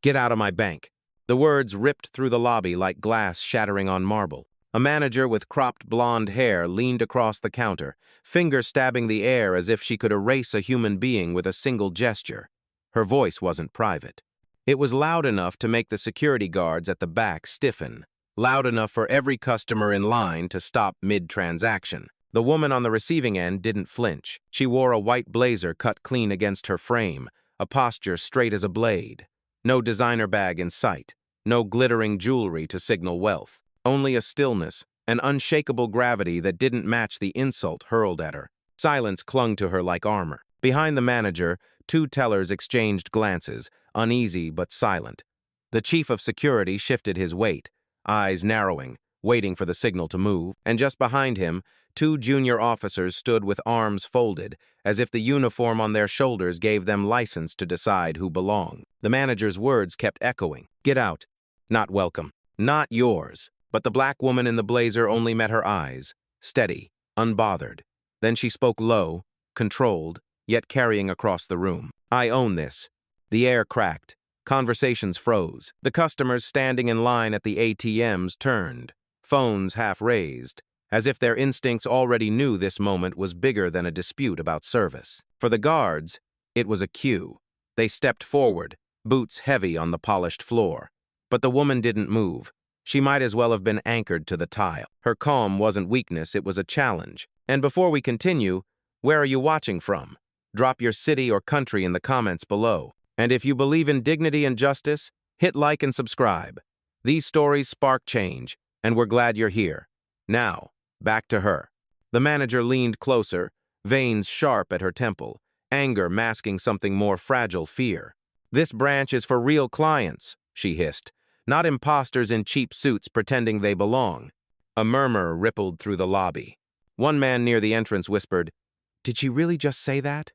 "Get out of my bank." The words ripped through the lobby like glass shattering on marble. A manager with cropped blonde hair leaned across the counter, finger stabbing the air as if she could erase a human being with a single gesture. Her voice wasn't private. It was loud enough to make the security guards at the back stiffen, loud enough for every customer in line to stop mid-transaction. The woman on the receiving end didn't flinch. She wore a white blazer cut clean against her frame, a posture straight as a blade. No designer bag in sight, no glittering jewelry to signal wealth. Only a stillness, an unshakable gravity that didn't match the insult hurled at her. Silence clung to her like armor. Behind the manager, two tellers exchanged glances, uneasy but silent. The chief of security shifted his weight, eyes narrowing, waiting for the signal to move, and just behind him, two junior officers stood with arms folded, as if the uniform on their shoulders gave them license to decide who belonged. The manager's words kept echoing. "Get out. Not welcome. Not yours." But the black woman in the blazer only met her eyes, steady, unbothered. Then she spoke low, controlled, yet carrying across the room. "I own this." The air cracked. Conversations froze. The customers standing in line at the ATMs turned, phones half raised, as if their instincts already knew this moment was bigger than a dispute about service. For the guards, it was a cue. They stepped forward, boots heavy on the polished floor. But the woman didn't move. She might as well have been anchored to the tile. Her calm wasn't weakness, it was a challenge. And before we continue, where are you watching from? Drop your city or country in the comments below. And if you believe in dignity and justice, hit like and subscribe. These stories spark change, and we're glad you're here. Now, back to her. The manager leaned closer, veins sharp at her temple, anger masking something more fragile: fear. "This branch is for real clients," she hissed, "not imposters in cheap suits pretending they belong." A murmur rippled through the lobby. One man near the entrance whispered, "Did she really just say that?"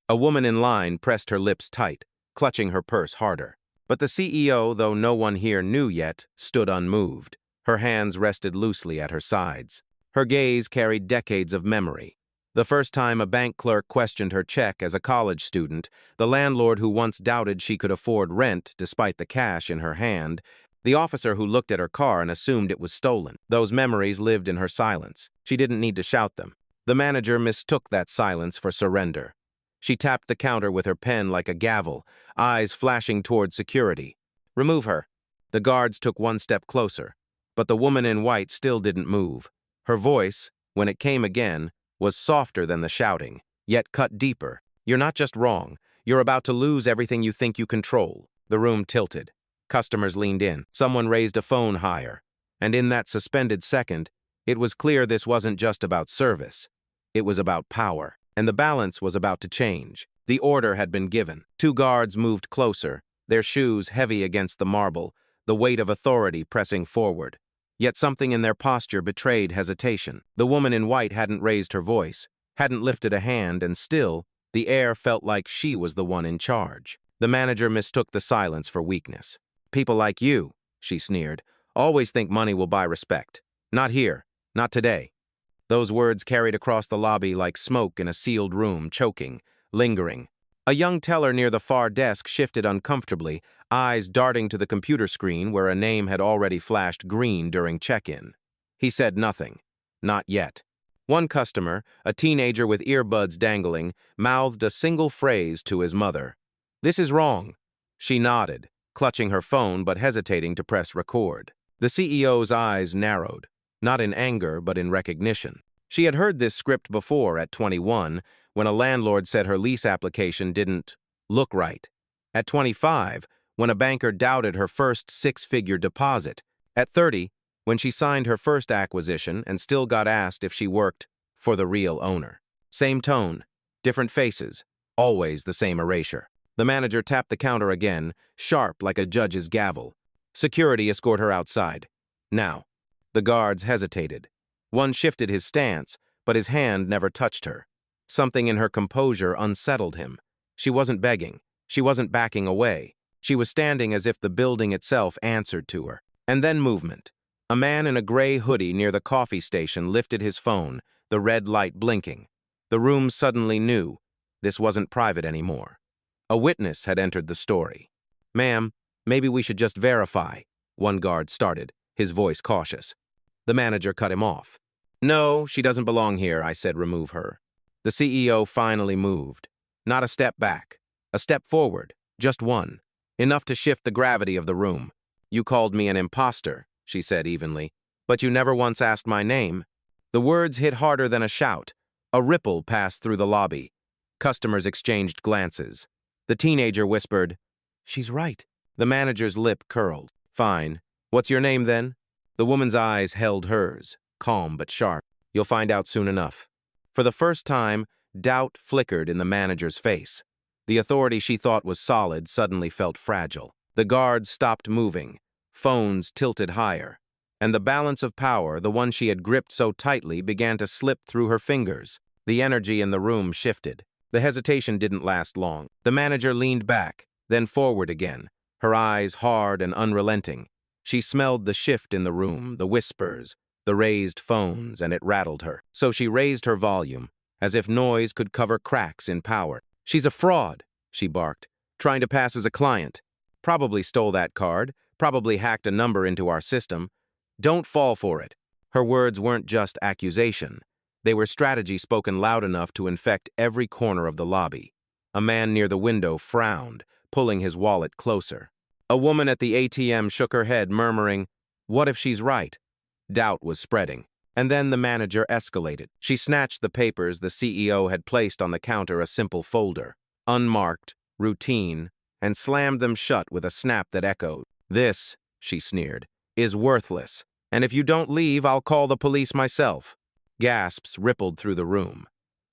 A woman in line pressed her lips tight, clutching her purse harder. But the CEO, though no one here knew yet, stood unmoved. Her hands rested loosely at her sides. Her gaze carried decades of memory. The first time a bank clerk questioned her check as a college student, the landlord who once doubted she could afford rent despite the cash in her hand, the officer who looked at her car and assumed it was stolen. Those memories lived in her silence. She didn't need to shout them. The manager mistook that silence for surrender. She tapped the counter with her pen like a gavel, eyes flashing toward security. "Remove her." The guards took one step closer, but the woman in white still didn't move. Her voice, when it came again, was softer than the shouting, yet cut deeper. "You're not just wrong. You're about to lose everything you think you control." The room tilted. Customers leaned in. Someone raised a phone higher. And in that suspended second, it was clear this wasn't just about service. It was about power. And the balance was about to change. The order had been given. Two guards moved closer, their shoes heavy against the marble, the weight of authority pressing forward. Yet something in their posture betrayed hesitation. The woman in white hadn't raised her voice, hadn't lifted a hand, and still, the air felt like she was the one in charge. The manager mistook the silence for weakness. "People like you," she sneered, "always think money will buy respect. Not here. Not today." Those words carried across the lobby like smoke in a sealed room, choking, lingering. A young teller near the far desk shifted uncomfortably, eyes darting to the computer screen where a name had already flashed green during check-in. He said nothing. Not yet. One customer, a teenager with earbuds dangling, mouthed a single phrase to his mother. "This is wrong." She nodded, clutching her phone but hesitating to press record. The CEO's eyes narrowed, not in anger but in recognition. She had heard this script before at 21, when a landlord said her lease application didn't look right. At 25, when a banker doubted her first six-figure deposit. At 30, when she signed her first acquisition and still got asked if she worked for the real owner. Same tone, different faces, always the same erasure. The manager tapped the counter again, sharp like a judge's gavel. Security escort her outside. Now. The guards hesitated. One shifted his stance, but his hand never touched her. Something in her composure unsettled him. She wasn't begging. She wasn't backing away. She was standing as if the building itself answered to her. And then movement. A man in a gray hoodie near the coffee station lifted his phone, the red light blinking. The room suddenly knew. This wasn't private anymore. A witness had entered the story. "Ma'am, Maybe we should just verify, one guard started, his voice cautious. The manager cut him off. No, she doesn't belong here, I said remove her. The CEO finally moved. Not a step back. A step forward. Just one. Enough to shift the gravity of the room. You called me an imposter, she said evenly. But you never once asked my name. The words hit harder than a shout. A ripple passed through the lobby. Customers exchanged glances. The teenager whispered, "She's right." The manager's lip curled. Fine. What's your name then? The woman's eyes held hers, calm but sharp. You'll find out soon enough. For the first time, doubt flickered in the manager's face. The authority she thought was solid suddenly felt fragile. The guards stopped moving. Phones tilted higher. And the balance of power, the one she had gripped so tightly, began to slip through her fingers. The energy in the room shifted. The hesitation didn't last long. The manager leaned back, then forward again, her eyes hard and unrelenting. She smelled the shift in the room, the whispers, the raised phones, and it rattled her. So she raised her volume, as if noise could cover cracks in power. "She's a fraud," she barked, "trying to pass as a client. Probably stole that card, probably hacked a number into our system. Don't fall for it." Her words weren't just accusation. They were strategy spoken loud enough to infect every corner of the lobby. A man near the window frowned, pulling his wallet closer. A woman at the ATM shook her head, murmuring, "What if she's right?" Doubt was spreading. And then the manager escalated. She snatched the papers the CEO had placed on the counter, a simple folder, unmarked, routine, and slammed them shut with a snap that echoed. "This," she sneered, "is worthless. And if you don't leave, I'll call the police myself." Gasps rippled through the room.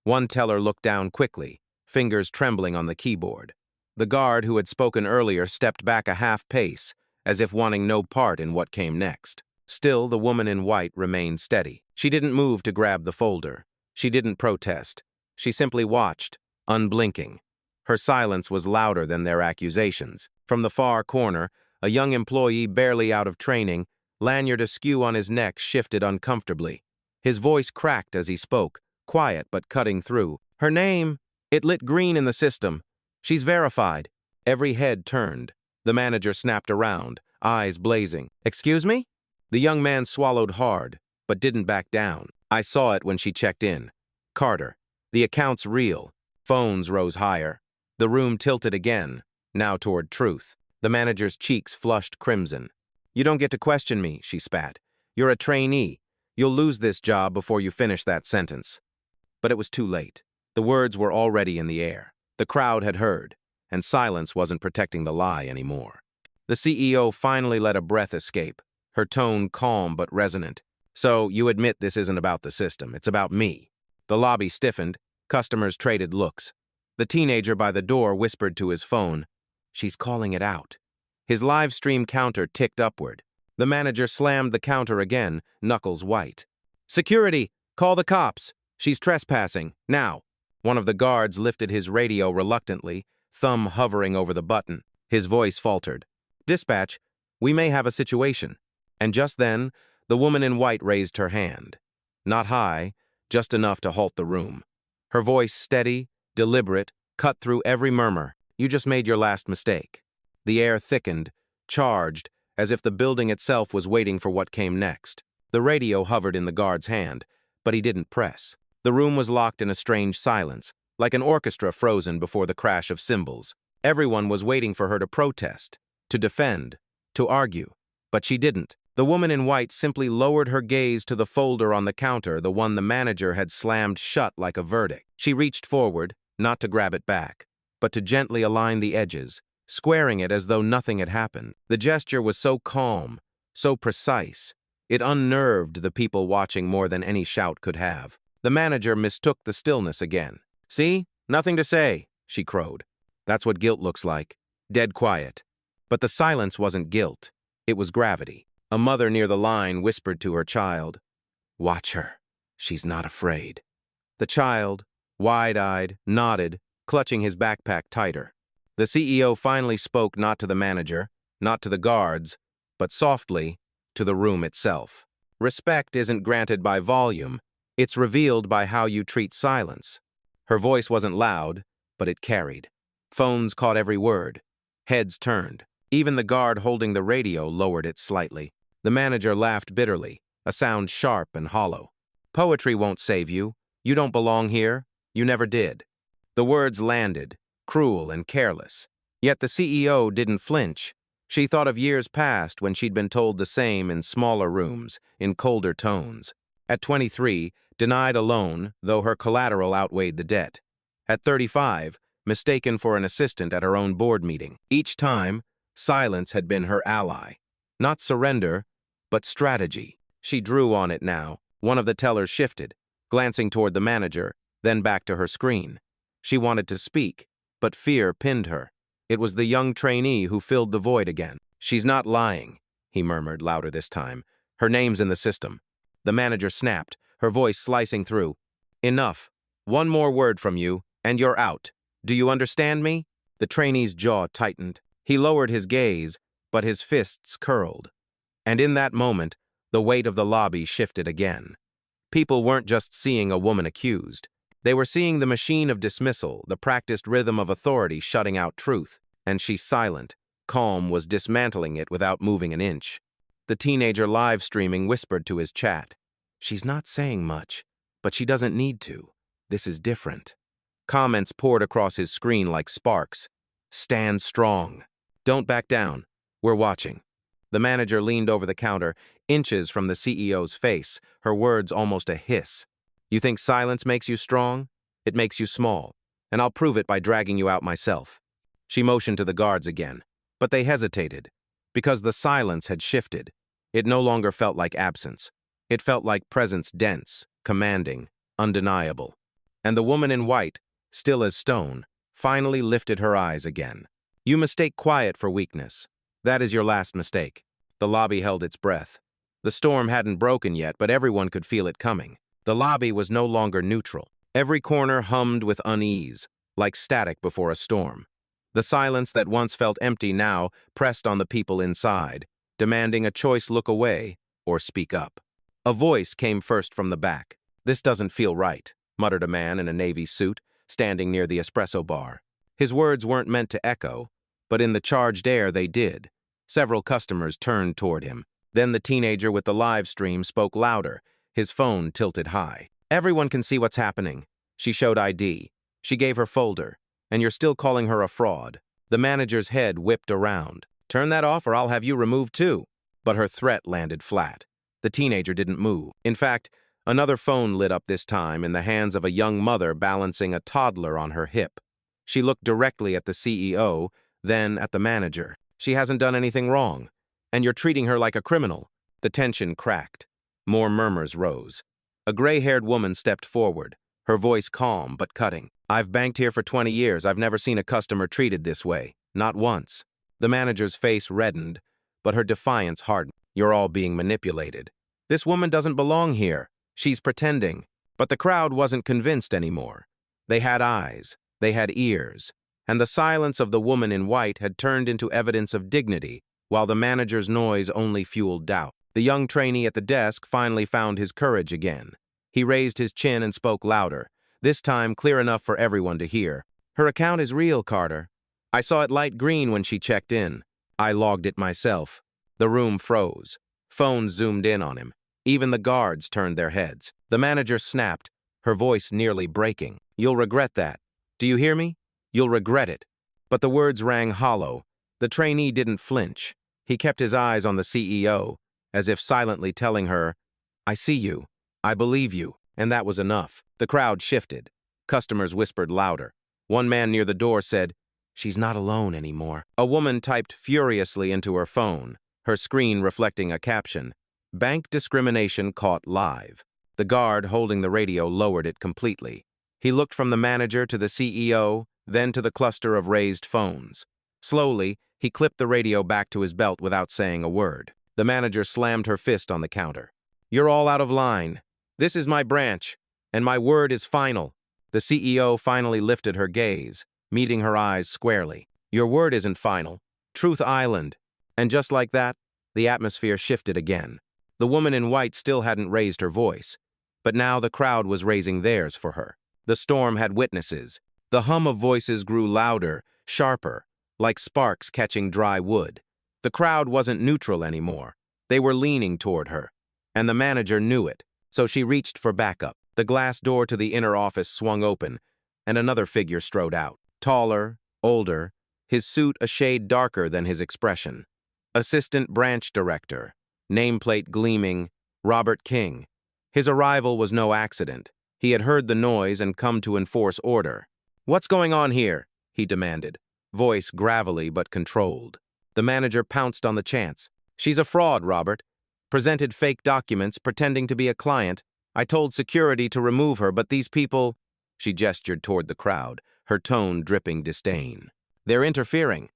One teller looked down quickly, fingers trembling on the keyboard. The guard who had spoken earlier stepped back a half pace, as if wanting no part in what came next. Still, the woman in white remained steady. She didn't move to grab the folder. She didn't protest. She simply watched, unblinking. Her silence was louder than their accusations. From the far corner, a young employee barely out of training, lanyard askew on his neck, shifted uncomfortably. His voice cracked as he spoke, quiet but cutting through. "Her name, it lit green in the system. She's verified." Every head turned. The manager snapped around, eyes blazing. "Excuse me?" The young man swallowed hard, but didn't back down. "I saw it when she checked in. Carter. The account's real." Phones rose higher. The room tilted again, now toward truth. The manager's cheeks flushed crimson. "You don't get to question me," she spat. "You're a trainee. You'll lose this job before you finish that sentence." But it was too late. The words were already in the air. The crowd had heard, and silence wasn't protecting the lie anymore. The CEO finally let a breath escape, her tone calm but resonant. "So, you admit this isn't about the system, it's about me." The lobby stiffened, customers traded looks. The teenager by the door whispered to his phone, "She's calling it out." His live stream counter ticked upward. The manager slammed the counter again, knuckles white. "Security! Call the cops! She's trespassing, now!" One of the guards lifted his radio reluctantly, thumb hovering over the button. His voice faltered. "Dispatch, we may have a situation." And just then, the woman in white raised her hand. Not high, just enough to halt the room. Her voice steady, deliberate, cut through every murmur. "You just made your last mistake." The air thickened, charged, as if the building itself was waiting for what came next. The radio hovered in the guard's hand, but he didn't press. The room was locked in a strange silence, like an orchestra frozen before the crash of cymbals. Everyone was waiting for her to protest, to defend, to argue. But she didn't. The woman in white simply lowered her gaze to the folder on the counter, the one the manager had slammed shut like a verdict. She reached forward, not to grab it back, but to gently align the edges, squaring it as though nothing had happened. The gesture was so calm, so precise, it unnerved the people watching more than any shout could have. The manager mistook the stillness again. "See? Nothing to say," she crowed. "That's what guilt looks like. Dead quiet." But the silence wasn't guilt. It was gravity. A mother near the line whispered to her child, "Watch her. She's not afraid." The child, wide-eyed, nodded, clutching his backpack tighter. The CEO finally spoke, not to the manager, not to the guards, but softly to the room itself. Respect isn't granted by volume. It's revealed by how you treat silence. Her voice wasn't loud, but it carried. Phones caught every word. Heads turned. Even the guard holding the radio lowered it slightly. The manager laughed bitterly, a sound sharp and hollow. Poetry won't save you. You don't belong here. You never did. The words landed, cruel and careless. Yet the CEO didn't flinch. She thought of years past when she'd been told the same in smaller rooms, in colder tones. At 23, denied a loan, though her collateral outweighed the debt. At 35, mistaken for an assistant at her own board meeting. Each time, silence had been her ally. Not surrender, but strategy. She drew on it now. One of the tellers shifted, glancing toward the manager, then back to her screen. She wanted to speak, but fear pinned her. It was the young trainee who filled the void again. "She's not lying," he murmured, louder this time. "Her name's in the system." The manager snapped, her voice slicing through. "Enough. One more word from you, and you're out. Do you understand me?" The trainee's jaw tightened. He lowered his gaze, but his fists curled. And in that moment, the weight of the lobby shifted again. People weren't just seeing a woman accused. They were seeing the machine of dismissal, the practiced rhythm of authority shutting out truth, and she, silent, calm, was dismantling it without moving an inch. The teenager live streaming whispered to his chat, "She's not saying much, but she doesn't need to. This is different." Comments poured across his screen like sparks. "Stand strong. Don't back down. We're watching." The manager leaned over the counter, inches from the CEO's face, her words almost a hiss. "You think silence makes you strong? It makes you small, and I'll prove it by dragging you out myself." She motioned to the guards again, but they hesitated, because the silence had shifted. It no longer felt like absence. It felt like presence, dense, commanding, undeniable. And the woman in white, still as stone, finally lifted her eyes again. "You mistake quiet for weakness. That is your last mistake." The lobby held its breath. The storm hadn't broken yet, but everyone could feel it coming. The lobby was no longer neutral. Every corner hummed with unease, like static before a storm. The silence that once felt empty now pressed on the people inside, demanding a choice: look away or speak up. A voice came first from the back. "This doesn't feel right," muttered a man in a navy suit, standing near the espresso bar. His words weren't meant to echo, but in the charged air they did. Several customers turned toward him. Then the teenager with the live stream spoke louder, his phone tilted high. "Everyone can see what's happening." She showed ID. She gave her folder. "And you're still calling her a fraud." The manager's head whipped around. "Turn that off or I'll have you removed too." But her threat landed flat. The teenager didn't move. In fact, another phone lit up this time in the hands of a young mother balancing a toddler on her hip. She looked directly at the CEO, then at the manager. "She hasn't done anything wrong, and you're treating her like a criminal." The tension cracked. More murmurs rose. A gray-haired woman stepped forward, her voice calm but cutting. "I've banked here for 20 years. I've never seen a customer treated this way. Not once." The manager's face reddened, but her defiance hardened. "You're all being manipulated. This woman doesn't belong here. She's pretending." But the crowd wasn't convinced anymore. They had eyes. They had ears. And the silence of the woman in white had turned into evidence of dignity, while the manager's noise only fueled doubt. The young trainee at the desk finally found his courage again. He raised his chin and spoke louder, this time clear enough for everyone to hear. "Her account is real, Carter. I saw it light green when she checked in. I logged it myself." The room froze. Phones zoomed in on him. Even the guards turned their heads. The manager snapped, her voice nearly breaking. "You'll regret that. Do you hear me? You'll regret it." But the words rang hollow. The trainee didn't flinch. He kept his eyes on the CEO, as if silently telling her, "I see you. I believe you." And that was enough. The crowd shifted. Customers whispered louder. One man near the door said, "She's not alone anymore." A woman typed furiously into her phone, her screen reflecting a caption, "Bank discrimination caught live." The guard holding the radio lowered it completely. He looked from the manager to the CEO, then to the cluster of raised phones. Slowly, he clipped the radio back to his belt without saying a word. The manager slammed her fist on the counter. "You're all out of line. This is my branch, and my word is final." The CEO finally lifted her gaze, meeting her eyes squarely. "Your word isn't final. Truth Island." And just like that, the atmosphere shifted again. The woman in white still hadn't raised her voice, but now the crowd was raising theirs for her. The storm had witnesses. The hum of voices grew louder, sharper, like sparks catching dry wood. The crowd wasn't neutral anymore. They were leaning toward her. And the manager knew it, so she reached for backup. The glass door to the inner office swung open, and another figure strode out. Taller, older, his suit a shade darker than his expression. Assistant Branch Director, nameplate gleaming, Robert King. His arrival was no accident. He had heard the noise and come to enforce order. "What's going on here?" he demanded, voice gravelly but controlled. The manager pounced on the chance. "She's a fraud, Robert. Presented fake documents, pretending to be a client. I told security to remove her, but these people—" She gestured toward the crowd, her tone dripping disdain. "They're interfering."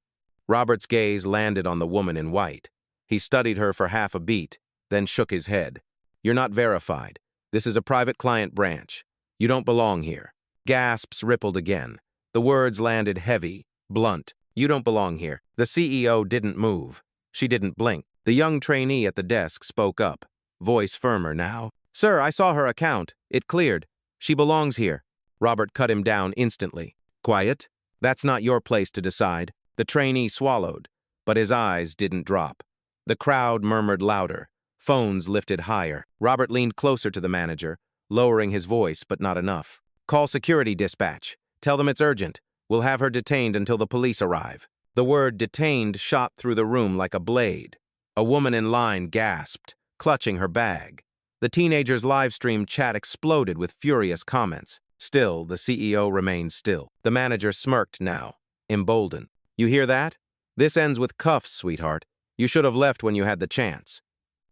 Robert's gaze landed on the woman in white. He studied her for half a beat, then shook his head. "You're not verified. This is a private client branch. You don't belong here." Gasps rippled again. The words landed heavy, blunt. "You don't belong here." The CEO didn't move. She didn't blink. The young trainee at the desk spoke up, voice firmer now. "Sir, I saw her account. It cleared. She belongs here." Robert cut him down instantly. "Quiet. That's not your place to decide." The trainee swallowed, but his eyes didn't drop. The crowd murmured louder. Phones lifted higher. Robert leaned closer to the manager, lowering his voice, but not enough. "Call security dispatch. Tell them it's urgent. We'll have her detained until the police arrive." The word detained shot through the room like a blade. A woman in line gasped, clutching her bag. The teenager's live-stream chat exploded with furious comments. Still, the CEO remained still. The manager smirked now, emboldened. "You hear that? This ends with cuffs, sweetheart. You should have left when you had the chance."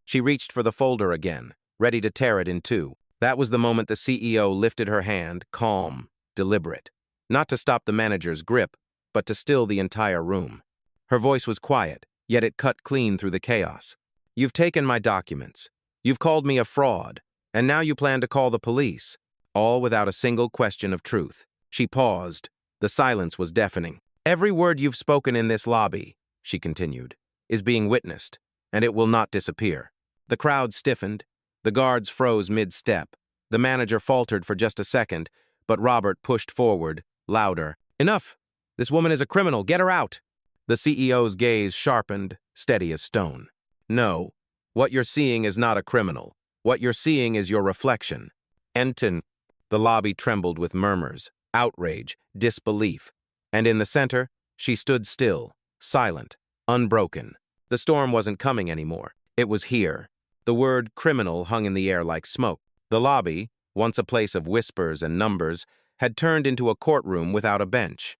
She reached for the folder again, ready to tear it in two. That was the moment the CEO lifted her hand, calm, deliberate. Not to stop the manager's grip, but to still the entire room. Her voice was quiet, yet it cut clean through the chaos. "You've taken my documents. You've called me a fraud, and now you plan to call the police, all without a single question of truth." She paused. The silence was deafening. "Every word you've spoken in this lobby," she continued, "is being witnessed, and it will not disappear." The crowd stiffened. The guards froze mid-step. The manager faltered for just a second, but Robert pushed forward, louder. "Enough! This woman is a criminal. Get her out!" The CEO's gaze sharpened, steady as stone. "No, what you're seeing is not a criminal. What you're seeing is your reflection." Enton. The lobby trembled with murmurs, outrage, disbelief. And in the center, she stood still, silent, unbroken. The storm wasn't coming anymore. It was here. The word criminal hung in the air like smoke. The lobby, once a place of whispers and numbers, had turned into a courtroom without a bench.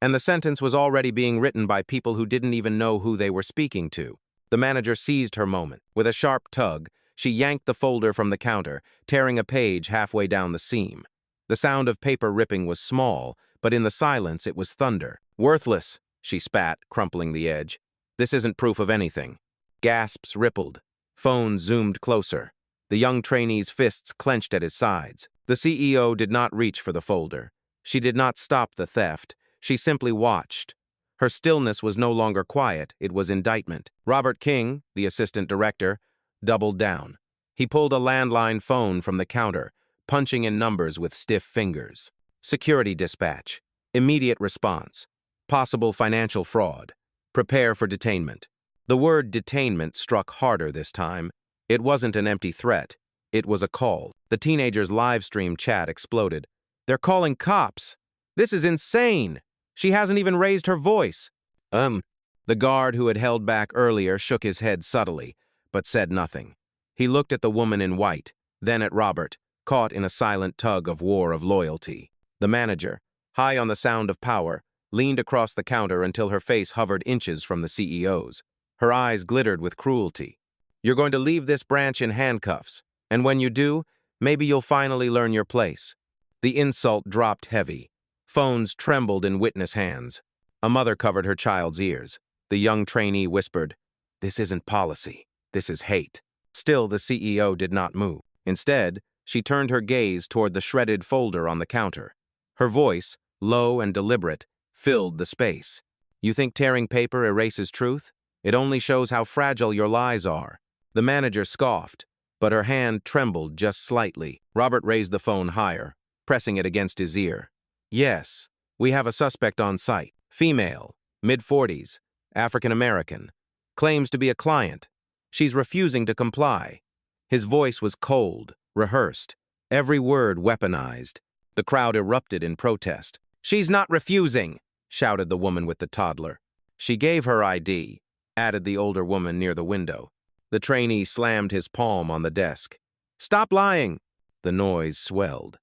And the sentence was already being written by people who didn't even know who they were speaking to. The manager seized her moment. With a sharp tug, she yanked the folder from the counter, tearing a page halfway down the seam. The sound of paper ripping was small, but in the silence it was thunder. "Worthless," she spat, crumpling the edge. "This isn't proof of anything." Gasps rippled. Phones zoomed closer. The young trainee's fists clenched at his sides. The CEO did not reach for the folder. She did not stop the theft. She simply watched. Her stillness was no longer quiet, it was indictment. Robert King, the assistant director, doubled down. He pulled a landline phone from the counter, punching in numbers with stiff fingers. Security dispatch. Immediate response. Possible financial fraud. Prepare for detainment. The word detainment struck harder this time. It wasn't an empty threat. It was a call. The teenager's live stream chat exploded. "They're calling cops. This is insane. She hasn't even raised her voice." The guard who had held back earlier shook his head subtly, but said nothing. He looked at the woman in white, then at Robert, caught in a silent tug of war of loyalty. The manager, high on the sound of power, leaned across the counter until her face hovered inches from the CEO's. Her eyes glittered with cruelty. "You're going to leave this branch in handcuffs, and when you do, maybe you'll finally learn your place." The insult dropped heavy. Phones trembled in witness hands. A mother covered her child's ears. The young trainee whispered, "This isn't policy. This is hate." Still, the CEO did not move. Instead, she turned her gaze toward the shredded folder on the counter. Her voice, low and deliberate, filled the space. "You think tearing paper erases truth? It only shows how fragile your lies are." The manager scoffed, but her hand trembled just slightly. Robert raised the phone higher, pressing it against his ear. "Yes, we have a suspect on site. Female. mid-40s, African-American, claims to be a client. She's refusing to comply. His voice was cold, rehearsed, every word weaponized. The crowd erupted in protest. "She's not refusing," shouted the woman with the toddler. "She gave her ID," added the older woman near the window. The trainee slammed his palm on the desk. "Stop lying!" The noise swelled.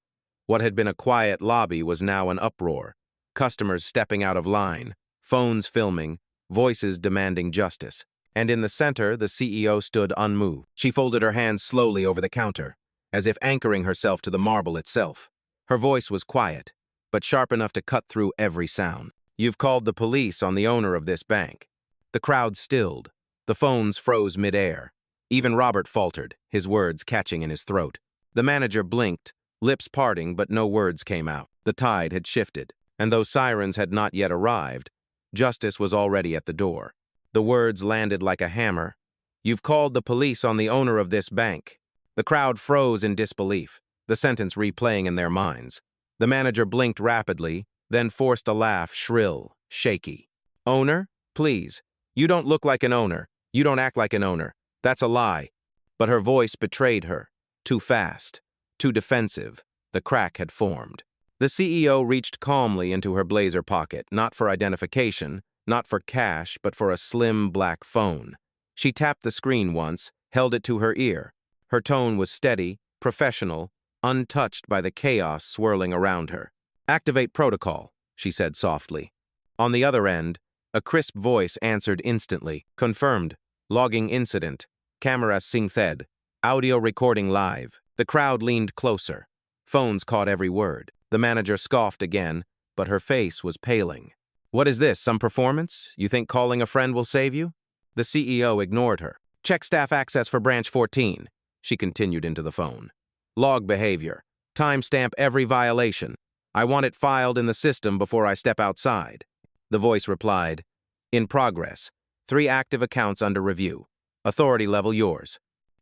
What had been a quiet lobby was now an uproar. Customers stepping out of line, phones filming, voices demanding justice. And in the center, the CEO stood unmoved. She folded her hands slowly over the counter, as if anchoring herself to the marble itself. Her voice was quiet, but sharp enough to cut through every sound. "You've called the police on the owner of this bank." The crowd stilled. The phones froze midair. Even Robert faltered, his words catching in his throat. The manager blinked, lips parting, but no words came out. The tide had shifted, and though sirens had not yet arrived, justice was already at the door. The words landed like a hammer. "You've called the police on the owner of this bank." The crowd froze in disbelief, the sentence replaying in their minds. The manager blinked rapidly, then forced a laugh, shrill, shaky. "Owner? Please. You don't look like an owner. You don't act like an owner. That's a lie." But her voice betrayed her. Too fast, too defensive, the crack had formed. The CEO reached calmly into her blazer pocket, not for identification, not for cash, but for a slim black phone. She tapped the screen once, held it to her ear. Her tone was steady, professional, untouched by the chaos swirling around her. "Activate protocol," she said softly. On the other end, a crisp voice answered instantly. "Confirmed. Logging incident. Camera synced. Audio recording live." The crowd leaned closer. Phones caught every word. The manager scoffed again, but her face was paling. "What is this, some performance? You think calling a friend will save you?" The CEO ignored her. "Check staff access for branch 14, she continued into the phone. "Log behavior. Timestamp every violation. I want it filed in the system before I step outside." The voice replied, "In progress. 3 active accounts under review. Authority level yours."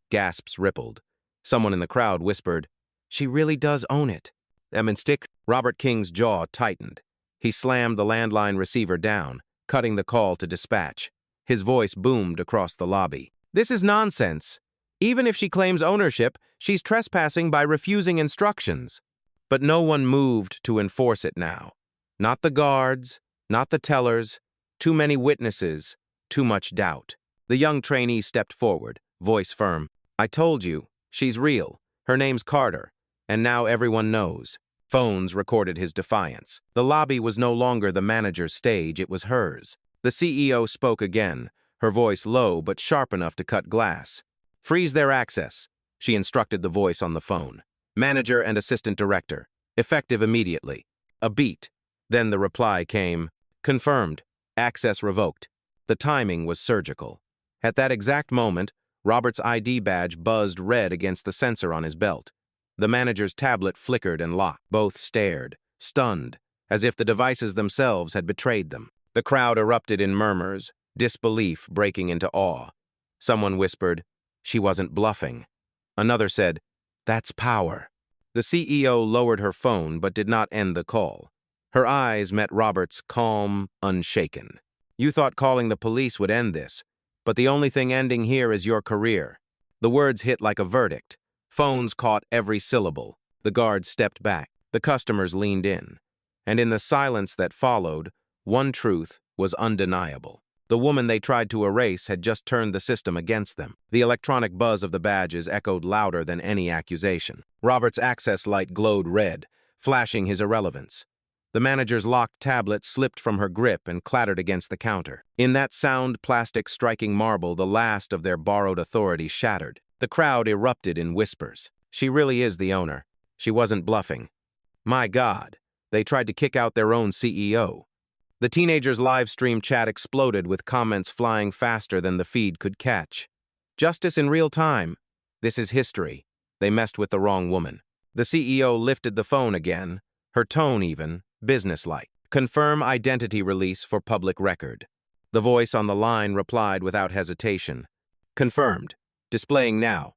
Gasps rippled. Someone in the crowd whispered, "She really does own it." Stick. Robert King's jaw tightened. He slammed the landline receiver down, cutting the call to dispatch. His voice boomed across the lobby. "This is nonsense. Even if she claims ownership, she's trespassing by refusing instructions." But no one moved to enforce it now. Not the guards, not the tellers, too many witnesses, too much doubt. The young trainee stepped forward, voice firm. "I told you, she's real. Her name's Carter, and now everyone knows." Phones recorded his defiance. The lobby was no longer the manager's stage, it was hers. The CEO spoke again, her voice low but sharp enough to cut glass. "Freeze their access," she instructed the voice on the phone. "Manager and assistant director. Effective immediately." A beat. Then the reply came, "Confirmed. Access revoked." The timing was surgical. At that exact moment, Robert's ID badge buzzed red against the sensor on his belt. The manager's tablet flickered and locked. Both stared, stunned, as if the devices themselves had betrayed them. The crowd erupted in murmurs, disbelief breaking into awe. Someone whispered, "She wasn't bluffing." Another said, "That's power." The CEO lowered her phone but did not end the call. Her eyes met Robert's, calm, unshaken. "You thought calling the police would end this, but the only thing ending here is your career." The words hit like a verdict. Phones caught every syllable. The guards stepped back. The customers leaned in. And in the silence that followed, one truth was undeniable. The woman they tried to erase had just turned the system against them. The electronic buzz of the badges echoed louder than any accusation. Robert's access light glowed red, flashing his irrelevance. The manager's locked tablet slipped from her grip and clattered against the counter. In that sound, plastic striking marble, the last of their borrowed authority shattered. The crowd erupted in whispers. "She really is the owner. She wasn't bluffing. My God, they tried to kick out their own CEO." The teenagers' live stream chat exploded with comments flying faster than the feed could catch. "Justice in real time. This is history. They messed with the wrong woman." The CEO lifted the phone again, her tone even, businesslike. "Confirm identity release for public record." The voice on the line replied without hesitation. "Confirmed. Displaying now."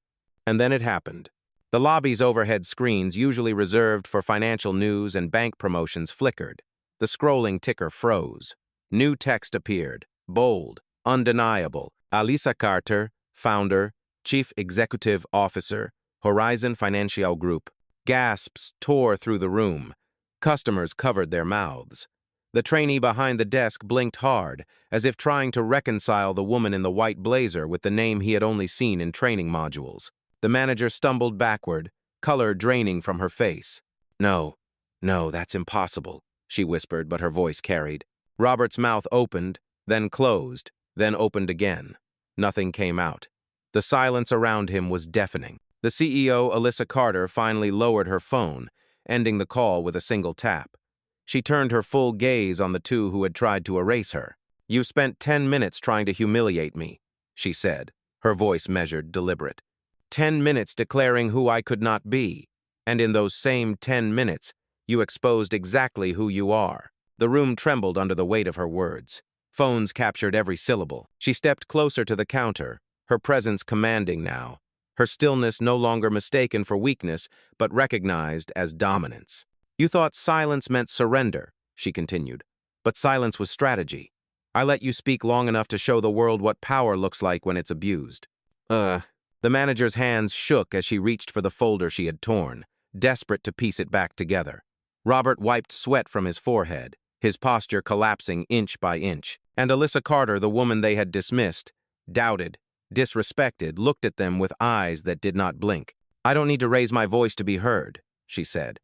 And then it happened. The lobby's overhead screens, usually reserved for financial news and bank promotions, flickered. The scrolling ticker froze. New text appeared, bold, undeniable. Alisa Carter, founder, chief executive officer, Horizon Financial Group. Gasps tore through the room. Customers covered their mouths. The trainee behind the desk blinked hard, as if trying to reconcile the woman in the white blazer with the name he had only seen in training modules. The manager stumbled backward, color draining from her face. No, that's impossible, she whispered, but her voice carried. Robert's mouth opened, then closed, then opened again. Nothing came out. The silence around him was deafening. The CEO, Alisa Carter, finally lowered her phone, ending the call with a single tap. She turned her full gaze on the two who had tried to erase her. "You spent 10 minutes trying to humiliate me," she said, her voice measured, deliberate. 10 minutes declaring who I could not be, and in those same 10 minutes, you exposed exactly who you are. The room trembled under the weight of her words. Phones captured every syllable. She stepped closer to the counter, her presence commanding now, her stillness no longer mistaken for weakness, but recognized as dominance. "You thought silence meant surrender," she continued, "but silence was strategy. I let you speak long enough to show the world what power looks like when it's abused." The manager's hands shook as she reached for the folder she had torn, desperate to piece it back together. Robert wiped sweat from his forehead, his posture collapsing inch by inch. And Alisa Carter, the woman they had dismissed, doubted, disrespected, looked at them with eyes that did not blink. "I don't need to raise my voice to be heard," she said.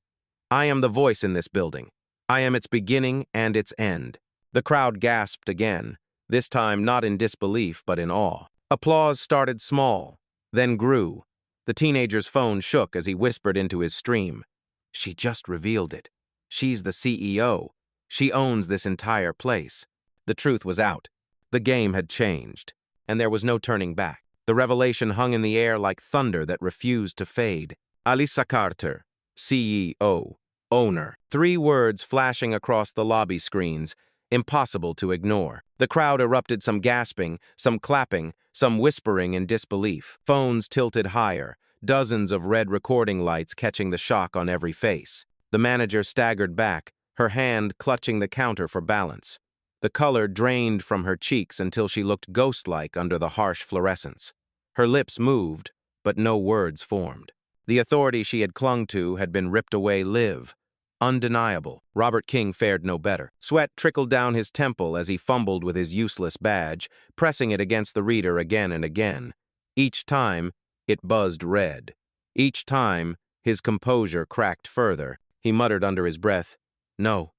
"I am the voice in this building. I am its beginning and its end." The crowd gasped again, this time not in disbelief but in awe. Applause started small, then grew. The teenager's phone shook as he whispered into his stream. "She just revealed it. She's the CEO. She owns this entire place." The truth was out. The game had changed, and there was no turning back. The revelation hung in the air like thunder that refused to fade. Alisa Carter, CEO, owner. 3 words flashing across the lobby screens, impossible to ignore. The crowd erupted, some gasping, some clapping, some whispering in disbelief. Phones tilted higher, dozens of red recording lights catching the shock on every face. The manager staggered back, her hand clutching the counter for balance. The color drained from her cheeks until she looked ghost-like under the harsh fluorescence. Her lips moved, but no words formed. The authority she had clung to had been ripped away live. Undeniable. Robert King fared no better. Sweat trickled down his temple as he fumbled with his useless badge, pressing it against the reader again and again. Each time, it buzzed red. Each time, his composure cracked further. He muttered under his breath, No,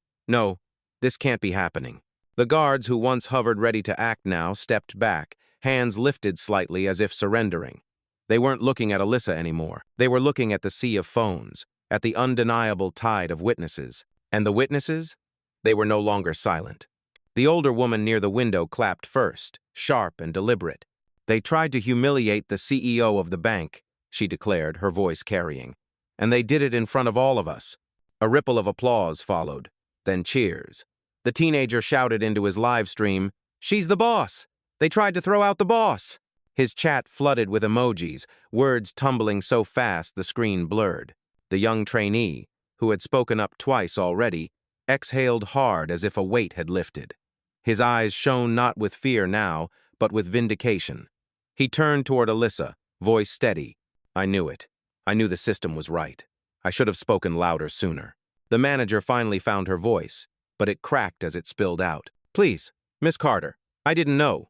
this can't be happening." The guards who once hovered ready to act now stepped back, hands lifted slightly as if surrendering. They weren't looking at Alisa anymore. They were looking at the sea of phones, at the undeniable tide of witnesses. And the witnesses? They were no longer silent. The older woman near the window clapped first, sharp and deliberate. "They tried to humiliate the CEO of the bank," she declared, her voice carrying. "And they did it in front of all of us." A ripple of applause followed, then cheers. The teenager shouted into his live stream, "She's the boss! They tried to throw out the boss!" His chat flooded with emojis, words tumbling so fast the screen blurred. The young trainee, who had spoken up twice already, exhaled hard as if a weight had lifted. His eyes shone not with fear now, but with vindication. He turned toward Alisa, voice steady. "I knew it. I knew the system was right. I should have spoken louder sooner." The manager finally found her voice, but it cracked as it spilled out. "Please, Miss Carter, I didn't know.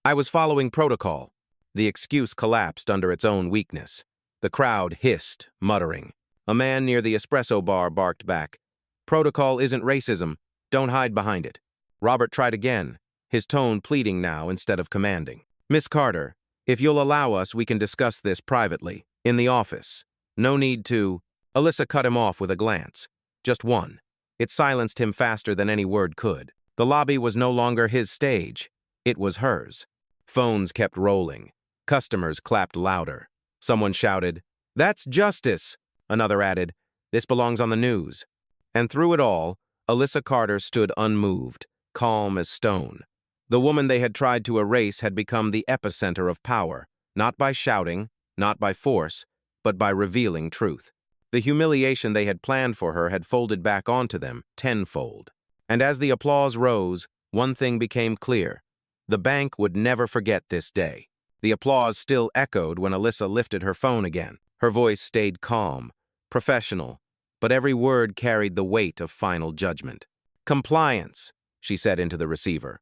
I was following protocol." The excuse collapsed under its own weakness. The crowd hissed, muttering. A man near the espresso bar barked back, "Protocol isn't racism. Don't hide behind it." Robert tried again, his tone pleading now instead of commanding. "Miss Carter, if you'll allow us, we can discuss this privately, in the office. No need to—" Alisa cut him off with a glance. Just one. It silenced him faster than any word could. The lobby was no longer his stage. It was hers. Phones kept rolling. Customers clapped louder. Someone shouted, "That's justice!" Another added, "This belongs on the news." And through it all, Alisa Carter stood unmoved, calm as stone. The woman they had tried to erase had become the epicenter of power, not by shouting, not by force, but by revealing truth. The humiliation they had planned for her had folded back onto them, tenfold. And as the applause rose, One thing became clear. The bank would never forget this day. The applause still echoed when Alyssa lifted her phone again. Her voice stayed calm, professional, but every word carried the weight of final judgment. "Compliance," she said into the receiver.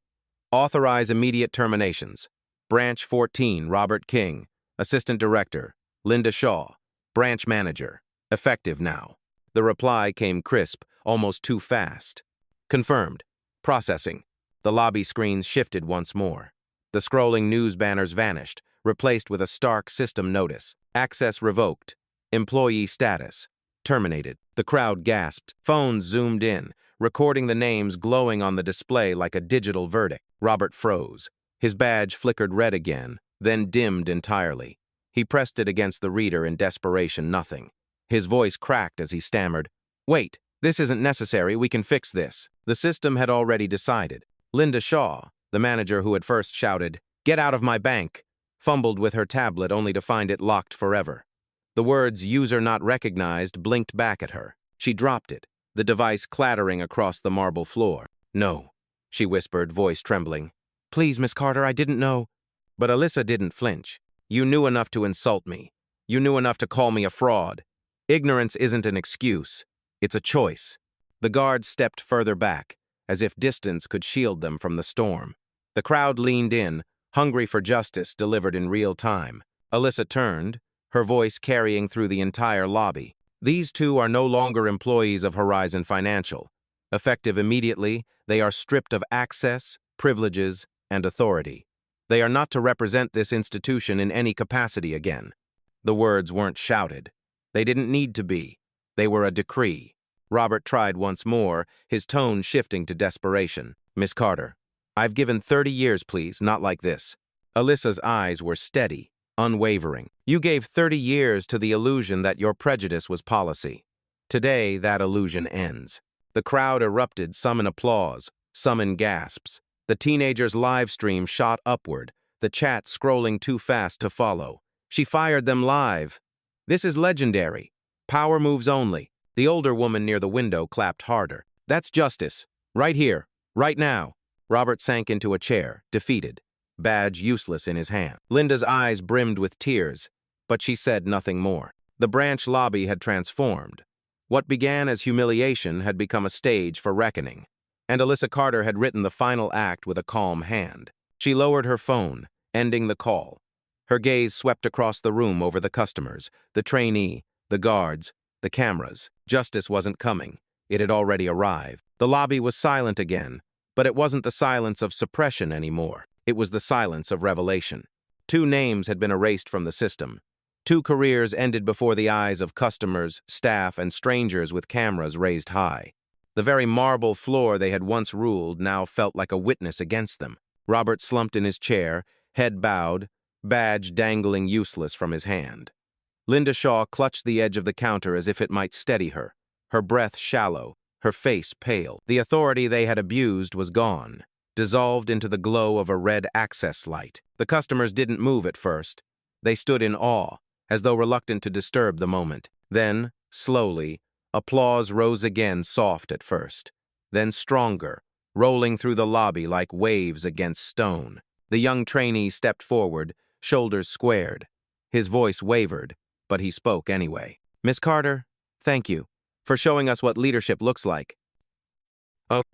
"Authorize immediate terminations. Branch 14, Robert King. Assistant Director, Linda Shaw. Branch Manager. Effective now." The reply came crisp, almost too fast. "Confirmed. Processing." The lobby screens shifted once more. The scrolling news banners vanished, replaced with a stark system notice. "Access revoked. Employee status. Terminated." The crowd gasped. Phones zoomed in, recording the names glowing on the display like a digital verdict. Robert froze. His badge flickered red again, then dimmed entirely. He pressed it against the reader in desperation. Nothing. His voice cracked as he stammered, "Wait, this isn't necessary, we can fix this." The system had already decided. Linda Shaw, the manager who had first shouted, "Get out of my bank," fumbled with her tablet only to find it locked forever. The words "user not recognized" blinked back at her. She dropped it, the device clattering across the marble floor. "No," she whispered, voice trembling. "Please, Miss Carter, I didn't know." But Alyssa didn't flinch. "You knew enough to insult me. You knew enough to call me a fraud. Ignorance isn't an excuse. It's a choice." The guards stepped further back, as if distance could shield them from the storm. The crowd leaned in, hungry for justice delivered in real time. Alyssa turned, her voice carrying through the entire lobby. "These two are no longer employees of Horizon Financial. Effective immediately, they are stripped of access, privileges, and authority. They are not to represent this institution in any capacity again." The words weren't shouted. They didn't need to be. They were a decree. Robert tried once more, his tone shifting to desperation. "Miss Carter, I've given 30 years, please, not like this." Alyssa's eyes were steady, unwavering. "You gave 30 years to the illusion that your prejudice was policy. Today, that illusion ends." The crowd erupted, some in applause, some in gasps. The teenager's live stream shot upward, the chat scrolling too fast to follow. "She fired them live. This is legendary. Power moves only." The older woman near the window clapped harder. "That's justice. Right here. Right now." Robert sank into a chair, defeated, badge useless in his hand. Linda's eyes brimmed with tears, but she said nothing more. The branch lobby had transformed. What began as humiliation had become a stage for reckoning, and Alyssa Carter had written the final act with a calm hand. She lowered her phone, ending the call. Her gaze swept across the room over the customers, the trainee, the guards, the cameras. Justice wasn't coming. It had already arrived. The lobby was silent again, but it wasn't the silence of suppression anymore. It was the silence of revelation. Two names had been erased from the system. Two careers ended before the eyes of customers, staff, and strangers with cameras raised high. The very marble floor they had once ruled now felt like a witness against them. Robert slumped in his chair, head bowed, badge dangling useless from his hand. Linda Shaw clutched the edge of the counter as if it might steady her, her breath shallow, her face pale. The authority they had abused was gone, dissolved into the glow of a red access light. The customers didn't move at first. They stood in awe, as though reluctant to disturb the moment. Then, slowly, applause rose again, soft at first, then stronger, rolling through the lobby like waves against stone. The young trainee stepped forward, shoulders squared. His voice wavered, but he spoke anyway. "Miss Carter, thank you for showing us what leadership looks like."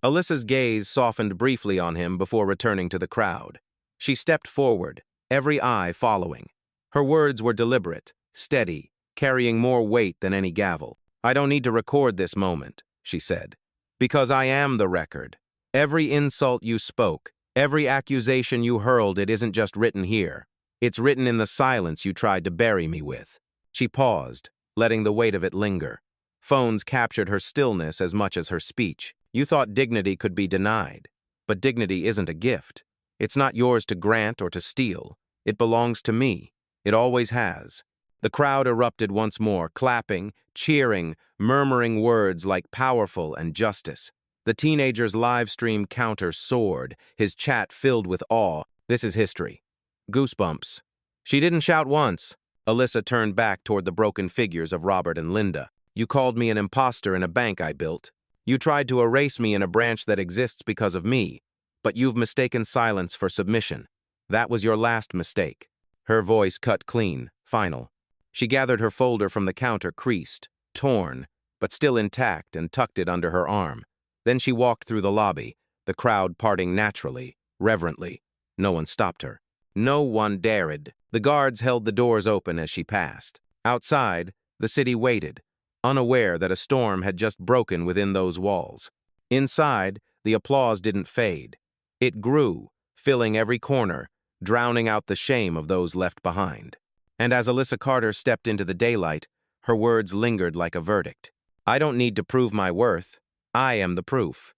Alyssa's gaze softened briefly on him before returning to the crowd. She stepped forward, every eye following. Her words were deliberate, steady, carrying more weight than any gavel. "I don't need to record this moment," she said, "because I am the record. Every insult you spoke, every accusation you hurled, it isn't just written here. It's written in the silence you tried to bury me with." She paused, letting the weight of it linger. Phones captured her stillness as much as her speech. "You thought dignity could be denied, but dignity isn't a gift. It's not yours to grant or to steal. It belongs to me. It always has." The crowd erupted once more, clapping, cheering, murmuring words like powerful and justice. The teenager's live stream counter soared, his chat filled with awe. "This is history." Goosebumps. She didn't shout once. Alyssa turned back toward the broken figures of Robert and Linda. "You called me an imposter in a bank I built. You tried to erase me in a branch that exists because of me. But you've mistaken silence for submission. That was your last mistake. Her voice cut clean, final. She gathered her folder from the counter, creased, torn, but still intact, and tucked it under her arm. Then she walked through the lobby, the crowd parting naturally, reverently. No one stopped her. No one dared. The guards held the doors open as she passed. Outside, the city waited, unaware that a storm had just broken within those walls. Inside, the applause didn't fade. It grew, filling every corner, drowning out the shame of those left behind. And as Alyssa Carter stepped into the daylight, her words lingered like a verdict. I don't need to prove my worth. I am the proof.